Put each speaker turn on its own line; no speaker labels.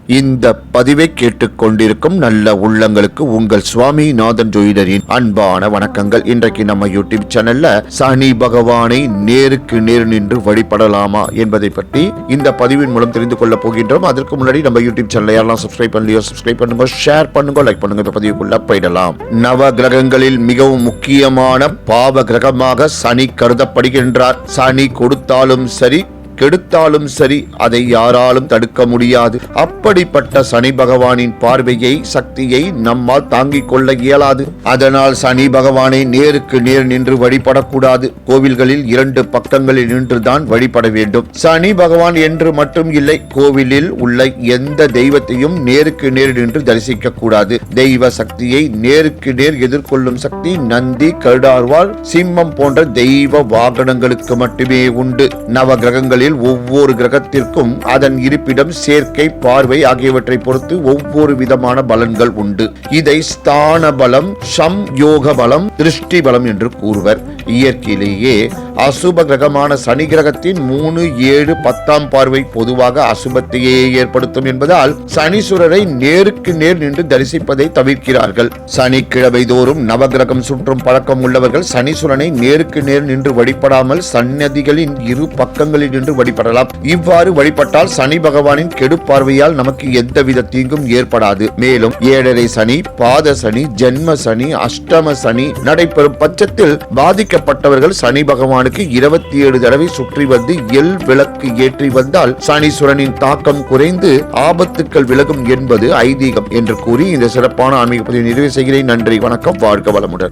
இந்த பதிவை கேட்டுக்கொண்டிருக்கும் நல்ல உள்ளங்களுக்கு உங்கள் சுவாமிநாதன் ஜோதிடரின் அன்பான வணக்கங்கள். இன்றைக்கு நம்ம யூடியூப் சேனல்ல சனி பகவானை நேருக்கு நேர் நின்று வழிபடலாமா என்பதை பற்றி இந்த பதிவின் மூலம் தெரிந்து கொள்ள போகின்றோம். அதற்கு முன்னாடி நம்ம யூடியூப் சேனல் யாரெல்லாம் சப்ஸ்கிரைப் பண்ணலையோ சப்ஸ்கிரைப் பண்ணுங்க, ஷேர் பண்ணுங்க, லைக் பண்ணுங்க. இந்த பதிவுக்குள்ள போயிடலாம். நவ கிரகங்களில் மிகவும் முக்கியமான பாவ கிரகமாக சனி கருதப்படுகின்றார். சனி கொடுத்தாலும் சரி கெடுத்தாலும் சரி அதை யாராலும் தடுக்க முடியாது. அப்படிப்பட்ட சனி பகவானின் பார்வையை சக்தியை நம்மால் தாங்கிக் கொள்ள இயலாது. அதனால் சனி பகவானை நேருக்கு நேர் நின்று வழிபடக்கூடாது. கோவில்களில் 2 பக்கங்களில் நின்றுதான் வழிபட வேண்டும். சனி பகவான் என்று மட்டும் இல்லை, கோவிலில் உள்ள எந்த தெய்வத்தையும் நேருக்கு நேர் நின்று தரிசிக்க கூடாது. தெய்வ சக்தியை நேருக்கு நேர் எதிர்கொள்ளும் சக்தி நந்தி, கருடாழ்வார், சிம்மம் போன்ற தெய்வ வாகனங்களுக்கு மட்டுமே உண்டு. நவ கிரகங்களில் ஒவ்வொரு கிரகத்திற்கும் அதன் இருப்பிடம், சேர்க்கை, பார்வை ஆகியவற்றை பொறுத்து ஒவ்வொரு விதமான பலன்கள் உண்டு. இதை ஸ்தான பலம், சம்யோக பலம், திருஷ்டி பலம் என்று கூறுவர். இயற்கையிலேயே அசுப கிரகமான சனி கிரகத்தின் 3, 7, 10ஆம் பார்வை பொதுவாக அசுபத்தையே ஏற்படுத்தும் என்பதால் சனீஸ்வரரை நேருக்கு நேர் நின்று தரிசிப்பதை தவிர்க்கிறார்கள். சனிக்கிழமை தோறும் நவகிரகம் சுற்றும் பழக்கம் உள்ளவர்கள் சனீஸ்வரனை நேருக்கு நேர் நின்று வழிபடாமல் சன்னதிகளின் 2 பக்கங்களில் நின்று வழிபடலாம். இவ்வாறு வழிபட்டால் சனி பகவானின் கெடு பார்வையால் நமக்கு எந்தவித தீங்கும் ஏற்படாது. மேலும் 7.5 சனி, பாத சனி, ஜென்ம சனி, அஷ்டம சனி நடைபெறும் பட்சத்தில் பாதிக்கப்பட்டவர்கள் சனி பகவானுக்கு 27 தடவை சுற்றி வந்து எல் விளக்கு ஏற்றி வந்தால் சனீஸ்வரனின் தாக்கம் குறைந்து ஆபத்துக்கள் விலகும் என்பது ஐதீகம் என்று கூறி இந்த சிறப்பான ஆன்மீக பதிவை நிறைவு செய்கிறேன். நன்றி, வணக்கம், வாழ்க வளமுடன்.